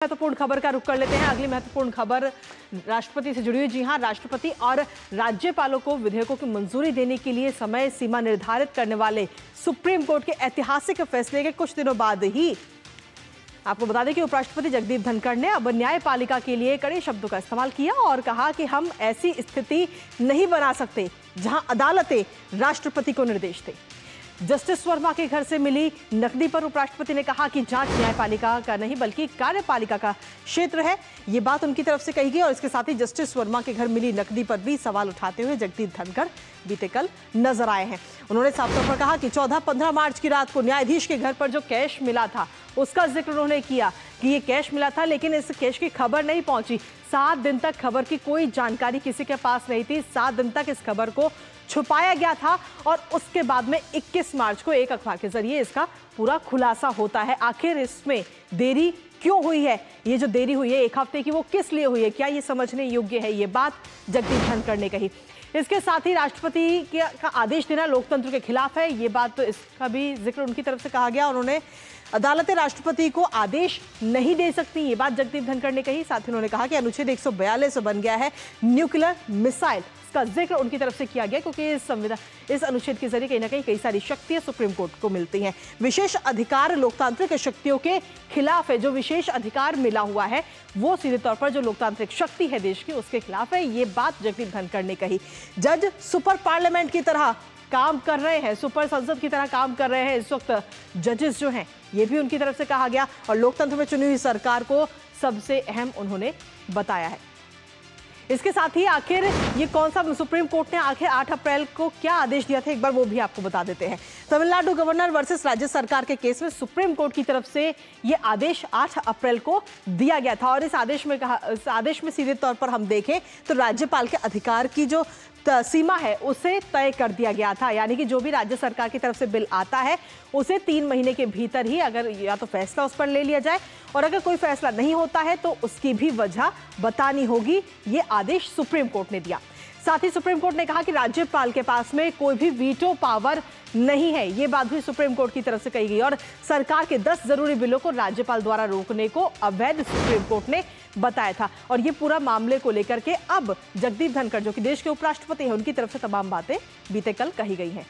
महत्वपूर्ण खबर का रुख कर लेते हैं। अगली महत्वपूर्ण खबर राष्ट्रपति से जुड़ी हुई। जी हां, राष्ट्रपति और राज्यपालों को विधेयकों की मंजूरी देने के लिए समय सीमा निर्धारित करने वाले सुप्रीम कोर्ट के ऐतिहासिक फैसले के कुछ दिनों बाद ही आपको बता दें कि उपराष्ट्रपति जगदीप धनखड़ ने अब न्यायपालिका के लिए कड़े शब्दों का इस्तेमाल किया और कहा कि हम ऐसी स्थिति नहीं बना सकते जहां अदालतें राष्ट्रपति को निर्देश दें। जस्टिस वर्मा के घर से मिली नकदी पर उपराष्ट्रपति ने कहा कि जांच न्यायपालिका का नहीं बल्कि कार्यपालिका का क्षेत्र है। ये बात उनकी तरफ से कही गई और इसके साथ ही जस्टिस वर्मा के घर मिली नकदी पर भी सवाल उठाते हुए जगदीप धनखड़ बीते कल नजर आए हैं। उन्होंने साफ तौर पर कहा कि 14-15 मार्च की रात को न्यायाधीश के घर पर जो कैश मिला था उसका जिक्र उन्होंने किया कि ये कैश मिला था, लेकिन इस कैश की खबर नहीं पहुंची। 7 दिन तक खबर की कोई जानकारी किसी के पास नहीं थी। 7 दिन तक इस खबर को छुपाया गया था और उसके बाद में 21 मार्च को एक अखबार के जरिए इसका पूरा खुलासा होता है। आखिर इसमें देरी क्यों हुई है? ये जो देरी हुई है 1 हफ्ते की, वो किस लिए हुई है? क्या ये समझने योग्य है? ये बात जगदीप धनखड़ ने कही। इसके साथ ही राष्ट्रपति का आदेश देना लोकतंत्र के खिलाफ है, ये बात तो इसका भी जिक्र उनकी तरफ से कहा गया। उन्होंने अदालतें राष्ट्रपति को आदेश नहीं दे सकती, ये बात जगदीप धनखड़ ने कही। साथ ही उन्होंने कहा कि अनुच्छेद 142 बन गया है न्यूक्लियर मिसाइल, इसका जिक्र उनकी तरफ से किया गया क्योंकि इस अनुच्छेद के जरिए कहीं ना कहीं कई सारी शक्तियां सुप्रीम कोर्ट को मिलती हैं। विशेष अधिकार लोकतांत्रिक शक्तियों के खिलाफ है। जो विशेष अधिकार मिला हुआ है वो सीधे तौर पर जो लोकतांत्रिक शक्ति है देश की उसके खिलाफ है, ये बात जगदीप धनखड़ ने कही। जज सुपर पार्लियामेंट की तरह काम कर रहे हैं, सुपर संसद की तरह काम कर रहे हैं इस वक्त जजेस जो हैं, ये भी उनकी तरफ से कहा गया और लोकतंत्र में चुनी हुई सरकार को सबसे अहम उन्होंने बताया है। इसके साथ ही आखिर ये कौन सा सुप्रीम कोर्ट ने आखिर 8 अप्रैल को क्या आदेश दिया था, एक बार वो भी आपको बता देते हैं। तमिलनाडु गवर्नर वर्सेस राज्य सरकार के केस में सुप्रीम कोर्ट की तरफ से ये आदेश 8 अप्रैल को दिया गया था और इस आदेश में सीधे तौर पर हम देखें तो राज्यपाल के अधिकार की जो सीमा है उसे तय कर दिया गया था। यानी कि जो भी राज्य सरकार की तरफ से बिल आता है उसे 3 महीने के भीतर ही अगर या तो फैसला उस पर ले लिया जाए और अगर कोई फैसला नहीं होता है तो उसकी भी वजह बतानी होगी। ये आदेश सुप्रीम कोर्ट ने दिया। साथ ही सुप्रीम कोर्ट ने कहा कि राज्यपाल के पास में कोई भी वीटो पावर नहीं है, ये बात भी सुप्रीम कोर्ट की तरफ से कही गई और सरकार के 10 जरूरी बिलों को राज्यपाल द्वारा रोकने को अवैध सुप्रीम कोर्ट ने बताया था। और ये पूरा मामले को लेकर के अब जगदीप धनखड़ जो कि देश के उपराष्ट्रपति हैं उनकी तरफ से तमाम बातें बीते कल कही गई हैं।